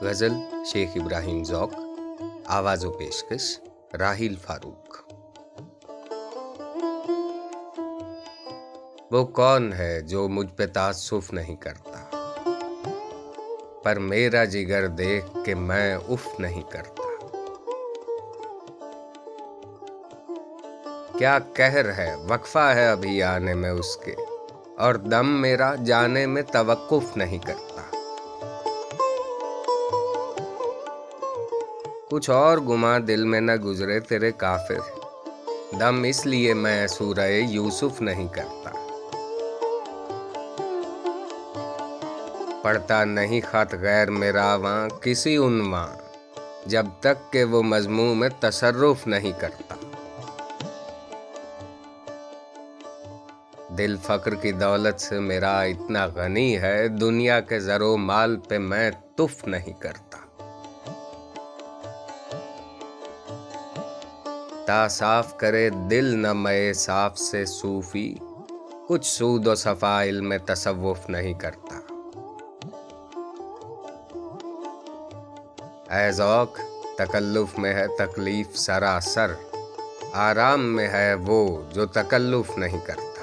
गज़ल शेख इब्राहिम ज़ौक़, आवाज़ व पेशकश राहिल फारूक। वो कौन है जो मुझ पे तासुफ़ नहीं करता, पर मेरा जिगर देख के मैं उफ़ नहीं करता। क्या कहर है, वक़्फ़ा है अभी आने में उसके, और दम मेरा जाने में तवक्कुफ़ नहीं करता। कुछ और गुमा दिल में न गुजरे तेरे काफिर, दम इसलिए मैं सूरह यूसुफ नहीं करता। पढ़ता नहीं खत गैर मेरा वहाँ किसी उन्वां, जब तक के वो मज़मू में तसर्रुफ नहीं करता। दिल फ़क्र की दौलत से मेरा इतना गनी है, दुनिया के ज़रो माल पे मैं तुफ़ नहीं करता। ता साफ करे दिल न मए साफ से सूफी, कुछ सूद व सफ़ा इल्म तसव्वुफ़ नहीं करता। ऐ ज़ौक़ तकल्लुफ़ में है तकलीफ़ सरासर, आराम में है वो जो तकल्लुफ़ नहीं करता।